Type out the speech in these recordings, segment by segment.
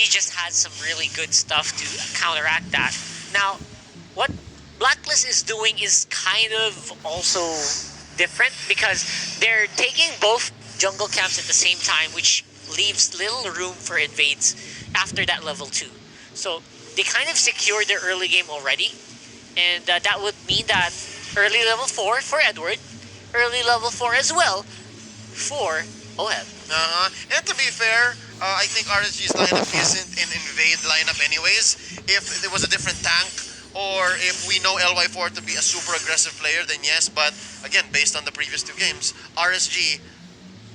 RSG just has some really good stuff to counteract that. Now, what Blacklist is doing is kind of also different because they're taking both jungle camps at the same time, which leaves little room for invades after that level 2. So they kind of secured their early game already, and that would mean that early level 4 for Edward, early level 4 as well for OHEB. And to be fair, I think RSG's lineup isn't an invade lineup anyways. If there was a different tank, or if we know LY4 to be a super aggressive player, then yes. But again, based on the previous 2 games, RSG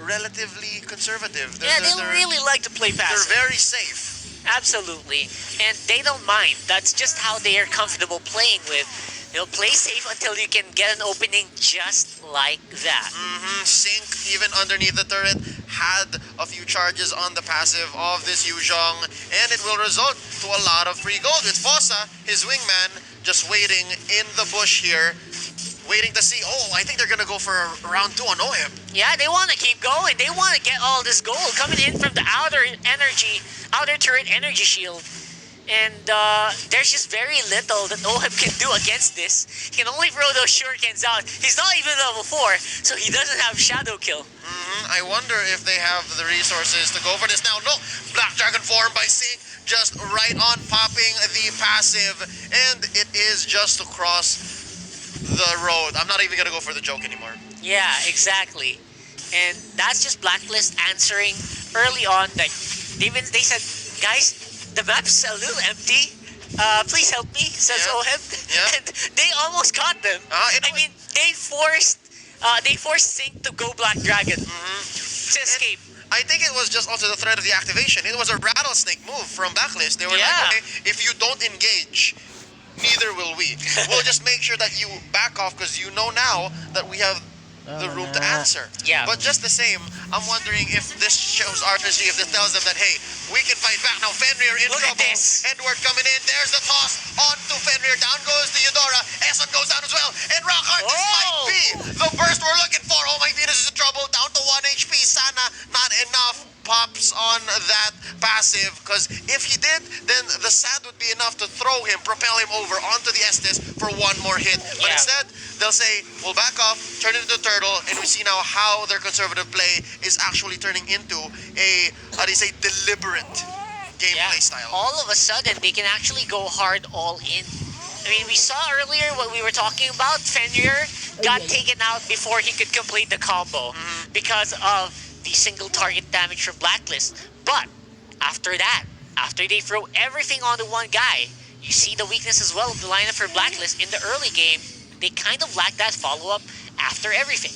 relatively conservative. They really like to play passive. They're very safe. Absolutely. And they don't mind. That's just how they are comfortable playing with. They'll play safe until you can get an opening just like that. Sync, even underneath the turret, had a few charges on the passive of this Yuzhong, and it will result to a lot of free gold with Fossa, his wingman, just waiting in the bush here, waiting to see, I think they're gonna go for round 2 on OHIP. Yeah, they want to keep going. They want to get all this gold coming in from the outer turret energy shield. And there's just very little that OHIP can do against this. He can only throw those shurikens out. He's not even level 4, so he doesn't have Shadow Kill. I wonder if they have the resources to go for this now. No, Black Dragon form by Sync, just right on popping the passive, and it is just across the road. I'm not even gonna go for the joke anymore. Yeah, exactly. And that's just Blacklist answering early on. Like they said, guys, the map's a little empty. Please help me, says OHEB. And they almost caught them. I mean, they forced Sync to go Black Dragon to escape. I think it was just also the threat of the activation. It was a rattlesnake move from Blacklist. They were like, okay, if you don't engage, neither will we. We'll just make sure that you back off because you know now that we have the room to answer. Yeah. But just the same, I'm wondering if this shows RSG, if this tells them that, hey, we can fight back. Now Fenrir in Look trouble. at this. Edward coming in. There's the toss on to Fenrir. Down goes the Eudora. Eson goes down as well. And Rockhart, this might be the burst we're looking for. Oh my Venus is in trouble. Down to 1 HP. Sana, not enough pops on that passive, because if he did, then the sand would be enough to throw him, propel him over onto the Estes for 1 more hit. But instead, they'll say, we'll back off, turn it into the turtle, and we see now how their conservative play is actually turning into a, deliberate gameplay style. All of a sudden, they can actually go hard all in. I mean, we saw earlier what we were talking about. Fenrir got taken out before he could complete the combo because of the single target damage from Blacklist. But after that, after they throw everything onto one guy, you see the weakness as well of the lineup for Blacklist. In the early game, they kind of lack that follow-up after everything.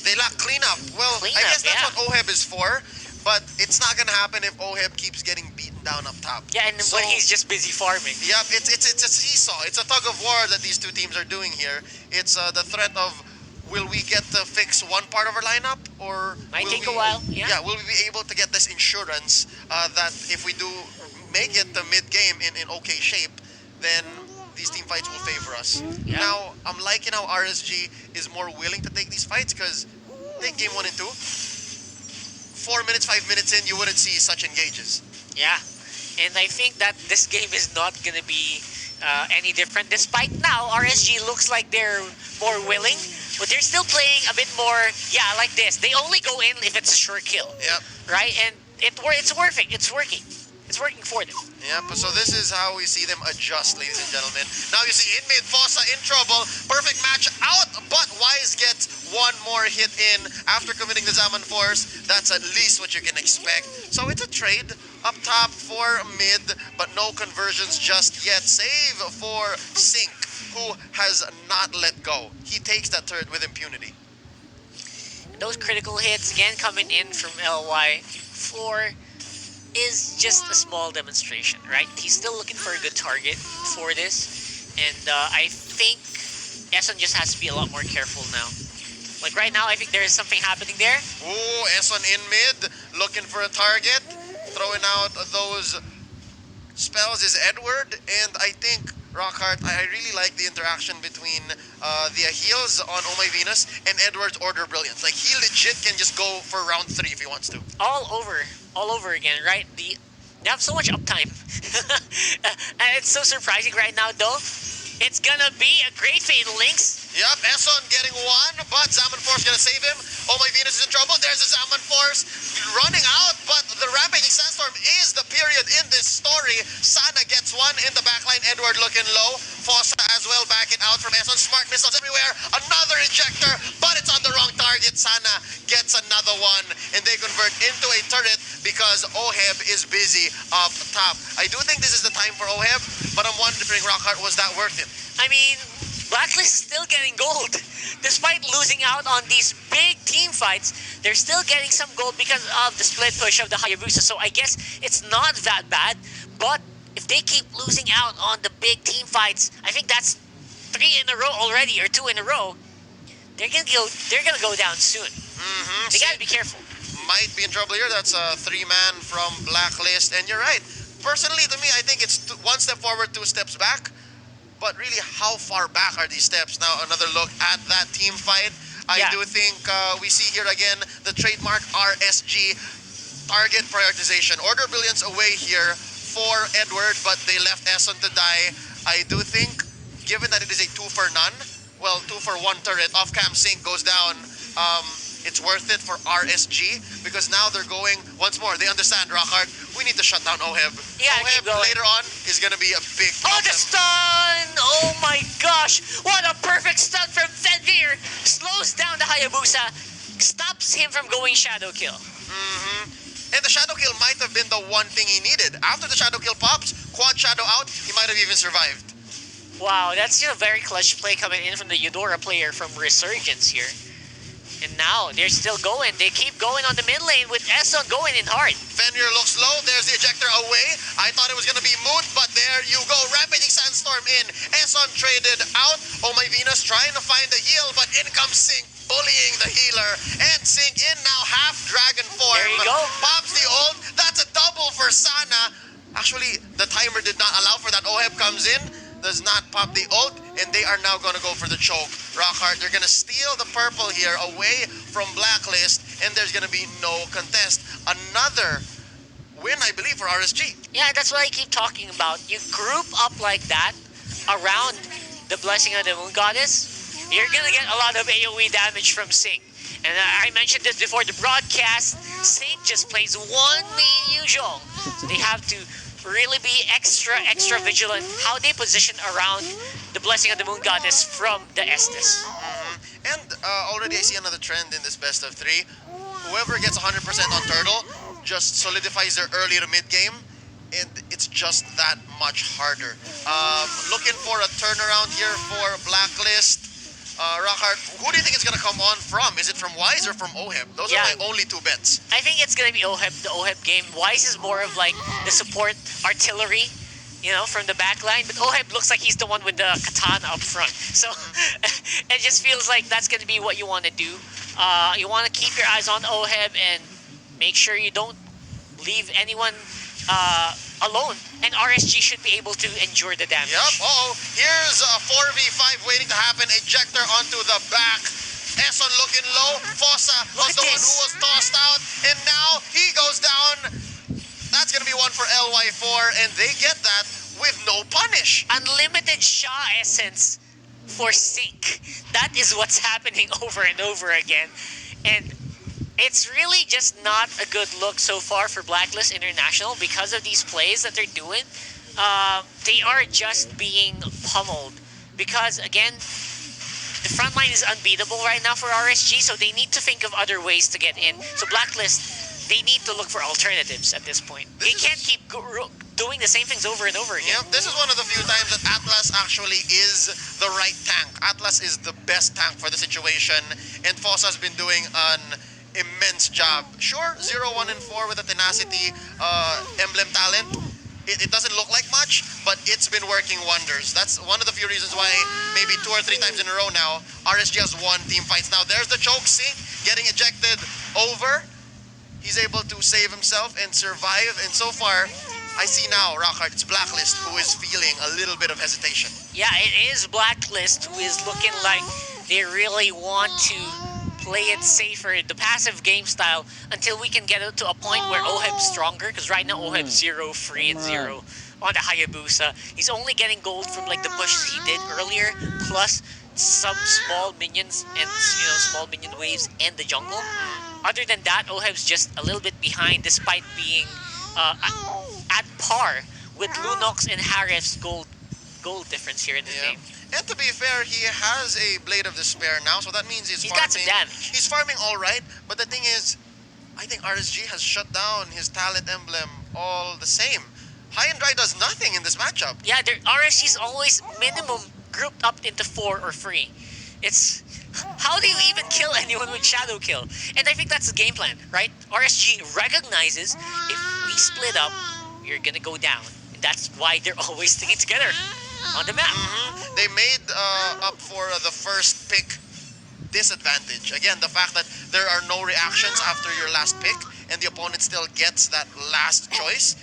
They lack cleanup. Well, I guess that's what OHEB is for, but it's not gonna happen if OHEB keeps getting beaten down up top. Yeah, and when he's just busy farming. Yep, it's a seesaw. It's a tug of war that these 2 teams are doing here. It's the threat of, will we get to fix one part of our lineup, or might take a while? Yeah, will we be able to get this insurance that if we do make it to mid-game in okay shape, then these team fights will favor us. Now, I'm liking how RSG is more willing to take these fights, because take game 1 and 2, 4 minutes, 5 minutes in, you wouldn't see such engages. Yeah, and I think that this game is not going to be any different. Despite now, RSG looks like they're more willing, but they're still playing a bit more, like this. They only go in if it's a sure kill. Yep. Right? And it's working. It's working. It's working for them. Yep, so this is how we see them adjust, ladies and gentlemen. Now you see in mid, Fossa in trouble. Perfect match out, but Wise gets 1 more hit in after committing the Zaman Force. That's at least what you can expect. So it's a trade up top for mid, but no conversions just yet. Save for Sync, who has not let go. He takes that turret with impunity. Those critical hits, again, coming in from LY4, is just a small demonstration, right? He's still looking for a good target for this, and I think Eson just has to be a lot more careful now. Like right now, I think there is something happening there. Ooh, Eson in mid, looking for a target, throwing out those spells is Edward, and I think Rockhart, I really like the interaction between the heals on Oh My Venus and Edward's Order Brilliance. Like, he legit can just go for round 3 if he wants to. All over again, right? The They have so much uptime. And it's so surprising right now, though. It's gonna be a great Fatal Links. Yep, Esson getting one, but Zaman Force gonna save him. Oh my Venus is in trouble. There's a Zaman Force running out, but the Rampaging Sandstorm is the period in this story. Sana gets one in the backline. Edward looking low. Fossa as well backing out from Esson. Smart missiles everywhere. Another ejector, but it's on the wrong target. Sana gets another one, and they convert into a turret because Oheb is busy up top. I do think this is the time for Oheb, but I'm wondering, Rockhart, was that worth it? I mean, Blacklist is still getting gold. Despite losing out on these big team fights, they're still getting some gold because of the split push of the Hayabusa. So I guess it's not that bad. But if they keep losing out on the big team fights, I think that's 3 in a row already, or 2 in a row. They're gonna go down soon. They gotta be careful. Might be in trouble here. That's a 3-man from Blacklist, and you're right. Personally, to me, I think it's one step forward, 2 steps back. But really, how far back are these steps? Now, another look at that team fight. I do think we see here again the trademark RSG target prioritization. Order Brilliance away here for Edward, but they left Esson to die. I do think, given that it is a 2 for none, well, 2 for 1 turret, off-cam sync goes down. It's worth it for RSG because now they're going once more. They understand, Rockhart, we need to shut down Oheb. Yeah, keep Oheb going. later on is going to be a big Oh, problem. the stun! Oh my gosh! What a perfect stun from Fenrir! Slows down the Hayabusa, stops him from going shadow kill. And the shadow kill might have been the one thing he needed. After the shadow kill pops, quad shadow out, he might have even survived. Wow, that's a very clutch play coming in from the Eudora player from Resurgence here. And now they're still going. They keep going on the mid lane with Esson going in hard. Fenrir looks low. There's the ejector away. I thought it was going to be moot, but there you go. Rampaging Sandstorm in. Esson traded out. Oh my Venus trying to find the heal, but in comes Sync, bullying the healer. And Sync in now half dragon form. There you go. Pops the ult. That's a double for Sana. Actually, the timer did not allow for that. Oheb comes in, does not pop the ult, and they are now going to go for the choke. Rockhart, they're going to steal the purple here away from Blacklist, and there's going to be no contest. Another win, I believe, for RSG. Yeah, that's what I keep talking about. You group up like that around the Blessing of the Moon Goddess, you're going to get a lot of AoE damage from Sync. And I mentioned this before the broadcast, Sync just plays one main usual. So they have to really be extra vigilant how they position around the Blessing of the Moon Goddess from the Estes. And already I see another trend in this best of 3. Whoever gets 100% on Turtle just solidifies their early to mid game, and it's just that much harder. Looking for a turnaround here for Blacklist. Rockhart, who do you think it's going to come on from? Is it from Wise or from Oheb? Those are my only 2 bets. I think it's going to be Oheb, the Oheb game. Wise is more of like the support artillery, from the back line. But Oheb looks like he's the one with the katana up front. So it just feels like that's going to be what you want to do. You want to keep your eyes on Oheb and make sure you don't leave anyone alone. And RSG should be able to endure the damage. Yep, here's a 4v5 waiting to happen. Ejector onto the back. Esson looking low. Fossa was the one who was tossed out. And now he goes down. That's going to be one for LY4. And they get that with no punish. Unlimited Shaw essence for Sync. That is what's happening over and over again. And it's really just not a good look so far for Blacklist International because of these plays that they're doing. They are just being pummeled because, again, the front line is unbeatable right now for RSG, so they need to think of other ways to get in. So Blacklist, they need to look for alternatives at this point. They can't keep doing the same things over and over again. Yeah, this is one of the few times that Atlas actually is the right tank. Atlas is the best tank for the situation, and Fossa's been doing an immense job. Sure, 0, 1, and 4 with the tenacity emblem talent. It doesn't look like much, but it's been working wonders. That's one of the few reasons why maybe 2 or 3 times in a row now, RSG has won team fights. Now there's the choke, see? Getting ejected over. He's able to save himself and survive. And so far, I see now, Rockhart, it's Blacklist who is feeling a little bit of hesitation. Yeah, it is Blacklist who is looking like they really want to play it safer, the passive game style, until we can get it to a point where Oheb's stronger. Because right now Oheb's 0, free, and 0 on the Hayabusa. He's only getting gold from like the pushes he did earlier, plus some small minions and small minion waves and the jungle. Other than that, Oheb's just a little bit behind, despite being at par with Lunox and Haref's gold difference here in this game. And to be fair, he has a Blade of Despair now, so that means he's farming. Got some damage. He's farming all right, but the thing is, I think RSG has shut down his talent emblem all the same. High and Dry does nothing in this matchup. Yeah, RSG's always minimum grouped up into 4 or 3. It's how do you even kill anyone with Shadow Kill? And I think that's the game plan, right? RSG recognizes if we split up, you're gonna go down. And that's why they're always sticking together on the map. They made up for the first pick disadvantage. Again, the fact that there are no reactions after your last pick and the opponent still gets that last choice.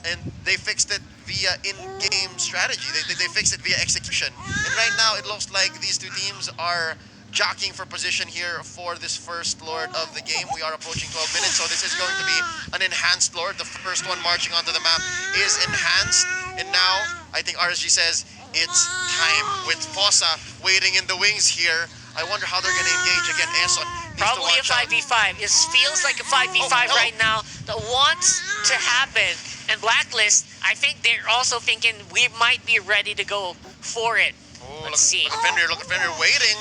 And they fixed it via in-game strategy. They fixed it via execution. And right now, it looks like these two teams are jockeying for position here for this first Lord of the game. We are approaching 12 minutes, so this is going to be an enhanced Lord. The first one marching onto the map is enhanced. And now, I think RSG says it's time with Fossa waiting in the wings here. I wonder how they're going to engage again. Eson needs Probably to a 5v5. It feels like a 5v5 right now that wants to happen. And Blacklist, I think they're also thinking we might be ready to go for it. Let's see. Look at Fenrir waiting.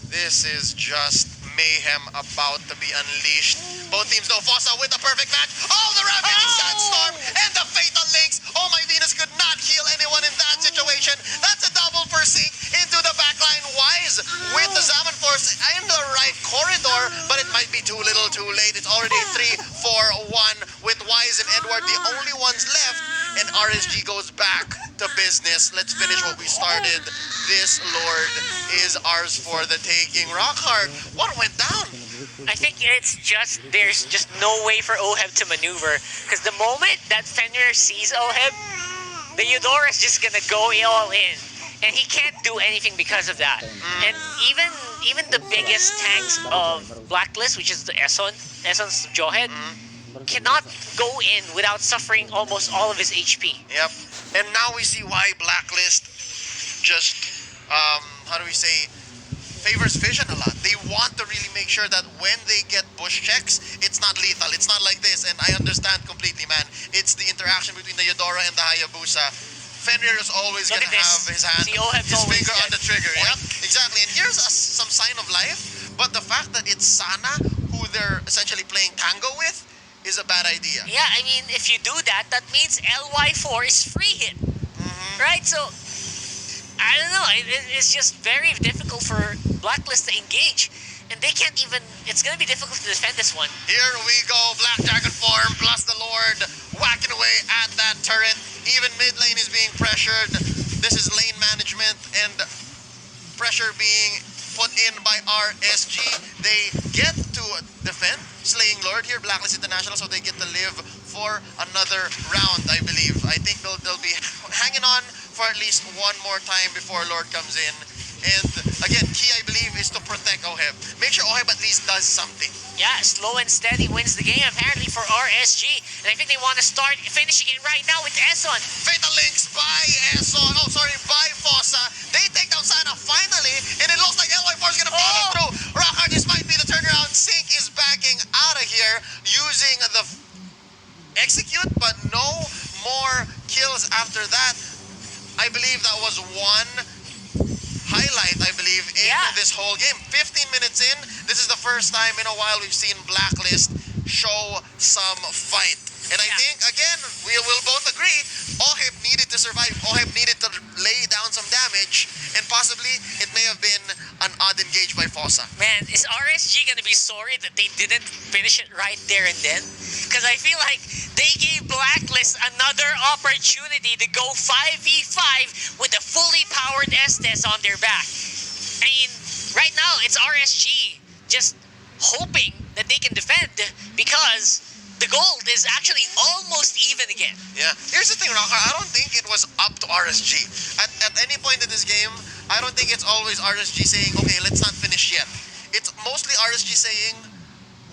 This is just mayhem about to be unleashed. Both teams know Fossa with the perfect match. Oh, the Ravaging Sandstorm and the Fatal Links. Oh, my Venus could not heal anyone in that situation. That's a double for Sync into the backline. Wise with the Zaman Force in the right corridor, but it might be too little too late. It's already 3-4-1 with Wise and Edward, the only ones left, and RSG goes back to business. Let's finish what we started. This Lord is ours for the taking. Rockhard, what went down? I think there's just no way for Oheb to maneuver, because the moment that Fenrir sees Oheb, the Eudora is just gonna go all in, and he can't do anything because of that. And even the biggest tanks of Blacklist, which is the Esson's Jawhead, cannot go in without suffering almost all of his HP. Yep. And now we see why Blacklist just, how do we say, favors Vision a lot. They want to really make sure that when they get push checks, it's not lethal. It's not like this, and I understand completely, man. It's the interaction between the Eudora and the Hayabusa. Fenrir is always going to have his hand, his finger on the trigger. Yep, exactly. And here's some sign of life, but the fact that it's Sana who they're essentially playing tango with is a bad idea. Yeah, I mean, if you do that, that means LY4 is free hit, right? So, I don't know, it's just very difficult for Blacklist to engage, and they can't even, it's going to be difficult to defend this one. Here we go, Black Dragon form plus the Lord whacking away at that turret. Even mid lane is being pressured. This is lane management and pressure being put in by RSG. They get to defend Slaying Lord here, Blacklist International, so they get to live for another round, I believe. I think they'll be hanging on for at least one more time before Lord comes in. And again, key, I believe, is to protect Oheb. Make sure Oheb at least does something. Yeah, slow and steady wins the game, apparently, for RSG. And I think they want to start finishing it right now with Eson. Fatal Links by Eson. Oh, sorry, by Fossa. They take down Sana finally, and it looks like LY4 is going to follow through. Rockhard, this might be the turnaround. Sync is backing out of here using the execute, but no more kills after that. I believe that was one highlight, I believe, in this whole game. 15 minutes in, this is the first time in a while we've seen Blacklist show some fight. And I think, again, we will both agree, Oheb needed to survive. Oheb needed to lay down some damage, and possibly it may have been an odd engage by Fossa. Man, is RSG going to be sorry that they didn't finish it right there and then? Because I feel like they gave Blacklist another opportunity to go 5v5 with a fully powered Estes on their back. I mean, right now, it's RSG just hoping that they can defend, because the gold is actually almost even again. Yeah. Here's the thing, Rocker. I don't think it was up to RSG. At any point in this game, I don't think it's always RSG saying, okay, let's not finish yet. It's mostly RSG saying,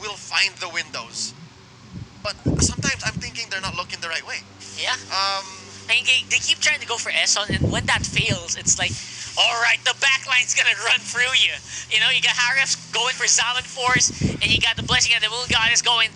we'll find the windows. But sometimes I'm thinking they're not looking the right way. Yeah. I mean, they keep trying to go for Eson, and when that fails, it's like, all right, the backline's gonna run through you. You know, you got Harif going for Zaman Force, and you got the Blessing and the Moon Goddess going,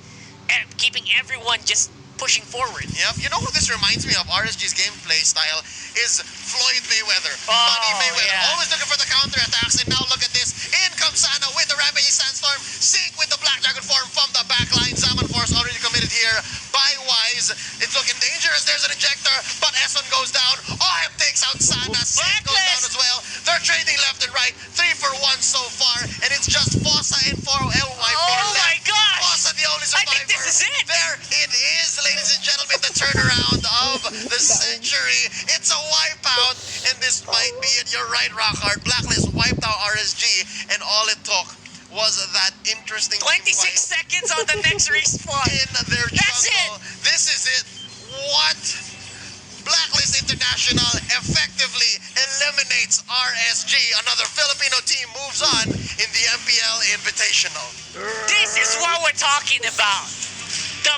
and keeping everyone just pushing forward. Yep. You know who this reminds me of? RSG's gameplay style is Floyd Mayweather. Oh, Money Mayweather. yeah. Always looking for the counterattacks, and now look at this. In comes Sana with the Rampage Sandstorm. Sync with the Black Dragon form from the backline. Zaman Force already committed here by Wise. It's looking dangerous. There's an ejector, but Eson goes down. Ohem takes out Sana. Sync goes down as well. They're trading left and right. 3 for 1 so far, and it's just Fossa and 4LY4 Oh left. my gosh! Fossa the only I survivor. think this is it. There it is, ladies and gentlemen, the turnaround of the century. It's a wipeout, and this might be it. You're right, Rockhard. Blacklist wiped out RSG, and all it took was that interesting 26 fight seconds on the next respawn. in their That's jungle. This is it. What? Blacklist International effectively eliminates RSG. Another Filipino team moves on in the MPL Invitational. This is what we're talking about. The